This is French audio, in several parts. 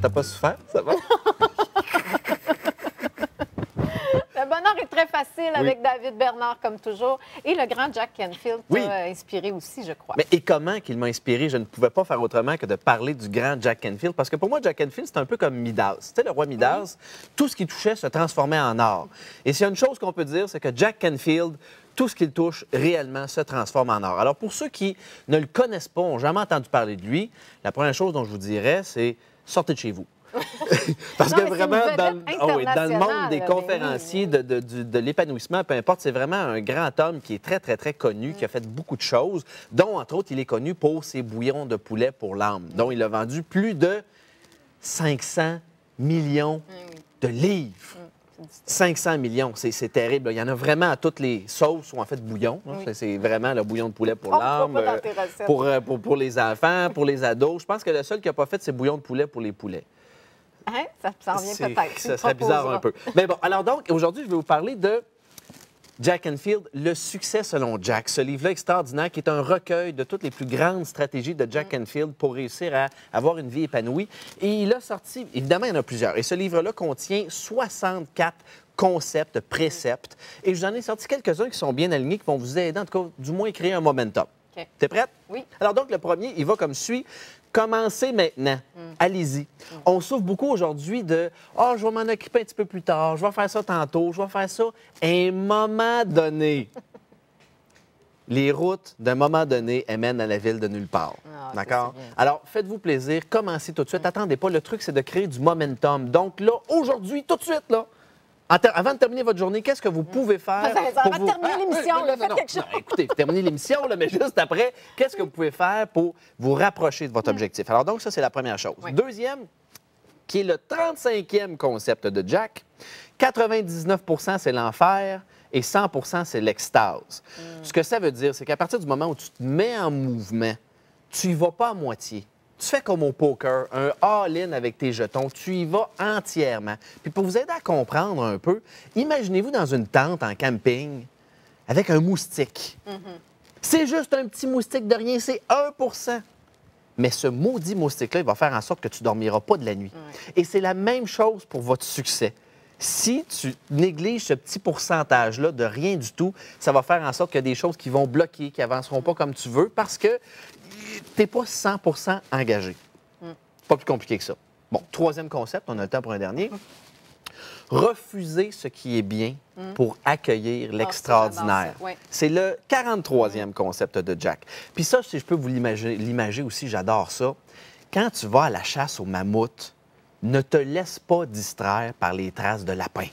T'as pas souffert? Ça va? Le bonheur est très facile avec David Bernard, comme toujours. Et le grand Jack Canfield t'a inspiré aussi, je crois. Mais et comment qu'il m'a inspiré? Je ne pouvais pas faire autrement que de parler du grand Jack Canfield. Parce que pour moi, Jack Canfield, c'est un peu comme Midas. Tu sais, le roi Midas, tout ce qui touchait se transformait en or. Et s'il y a une chose qu'on peut dire, c'est que Jack Canfield, tout ce qu'il touche réellement se transforme en or. Alors, pour ceux qui ne le connaissent pas, n'ont jamais entendu parler de lui, la première chose dont je vous dirais, c'est sortez de chez vous. Parce que vraiment, dans le monde des conférenciers de l'épanouissement, peu importe, c'est vraiment un grand homme qui est très, très, très connu, qui a fait beaucoup de choses, dont, entre autres, il est connu pour ses bouillons de poulet pour l'âme, dont il a vendu plus de 500 millions de livres. 500 millions, c'est terrible. Il y en a vraiment à toutes les sauces ou en fait bouillon. C'est vraiment le bouillon de poulet pour l'âme, pour les enfants, pour les ados. Je pense que le seul qui n'a pas fait, c'est bouillon de poulet pour les poulets. Hein? Ça s'en vient peut-être. Ça serait bizarre un peu. Mais bon, alors donc, aujourd'hui, je vais vous parler de Jack Canfield, Le succès selon Jack. Ce livre-là extraordinaire qui est un recueil de toutes les plus grandes stratégies de Jack Canfield pour réussir à avoir une vie épanouie. Et il a sorti, évidemment, il y en a plusieurs. Et ce livre-là contient 64 concepts, préceptes. Et je vous en ai sorti quelques-uns qui sont bien alignés, qui vont vous aider, en tout cas, du moins, à créer un momentum. Okay. T'es prête? Oui. Alors donc, le premier, il va comme suit. Commencez maintenant. Allez-y. On souffre beaucoup aujourd'hui de « Ah, je vais m'en occuper un petit peu plus tard, je vais faire ça tantôt, je vais faire ça. » À un moment donné, les routes d'un moment donné elles mènent à la ville de nulle part. D'accord? Alors, faites-vous plaisir, commencez tout de suite. Attendez pas, le truc, c'est de créer du momentum. Donc là, aujourd'hui, tout de suite, là, avant de terminer votre journée, qu'est-ce que vous pouvez faire? On va terminer l'émission, faites quelque chose. Non, écoutez, terminez l'émission, mais juste après, qu'est-ce que vous pouvez faire pour vous rapprocher de votre objectif? Alors donc, ça, c'est la première chose. Deuxième, qui est le 35e concept de Jack, 99 c'est l'enfer et 100 c'est l'extase. Ce que ça veut dire, c'est qu'à partir du moment où tu te mets en mouvement, tu y vas pas à moitié. Tu fais comme au poker, un all-in avec tes jetons, tu y vas entièrement. Puis pour vous aider à comprendre un peu, imaginez-vous dans une tente en camping avec un moustique. C'est juste un petit moustique de rien, c'est 1 Mais ce maudit moustique-là, il va faire en sorte que tu ne dormiras pas de la nuit. Et c'est la même chose pour votre succès. Si tu négliges ce petit pourcentage-là de rien du tout, ça va faire en sorte qu'il y a des choses qui vont bloquer, qui n'avanceront pas comme tu veux parce que tu n'es pas 100 engagé. Pas plus compliqué que ça. Bon, troisième concept, on a le temps pour un dernier. Refuser ce qui est bien pour accueillir l'extraordinaire. C'est le 43e concept de Jack. Puis ça, si je peux vous l'imager aussi, j'adore ça. Quand tu vas à la chasse au mammouth, ne te laisse pas distraire par les traces de lapin.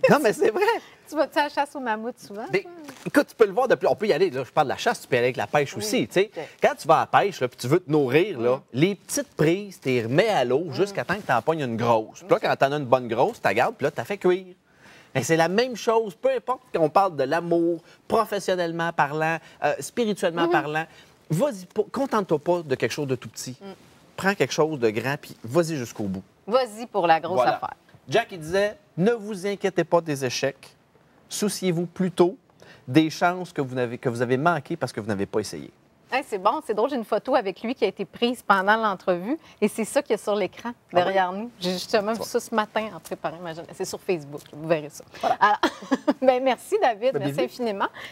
Non, mais c'est vrai. Tu vas-tu à la chasse au mammouth souvent? Mais, écoute, tu peux le voir depuis. On peut y aller. Là, je parle de la chasse, tu peux y aller avec la pêche aussi. Okay. Quand tu vas à la pêche et tu veux te nourrir, là, les petites prises, tu les remets à l'eau jusqu'à temps que tu en pognes une grosse. Puis là, quand tu en as une bonne grosse, tu la gardes, puis là, tu as fait cuire. Et c'est la même chose, peu importe qu'on parle de l'amour, professionnellement parlant, spirituellement parlant. Vas-y, contente-toi pas de quelque chose de tout petit. Prends quelque chose de grand, puis vas-y jusqu'au bout. Vas-y pour la grosse affaire. Jack, il disait, ne vous inquiétez pas des échecs. Souciez-vous plutôt des chances que vous avez manquées parce que vous n'avez pas essayé. Hey, c'est bon, c'est drôle. J'ai une photo avec lui qui a été prise pendant l'entrevue et c'est ça qu'il y a sur l'écran derrière nous. J'ai justement vu ça ce matin en préparant ma journée. C'est sur Facebook, vous verrez ça. Voilà. Alors, bien, merci David, merci infiniment.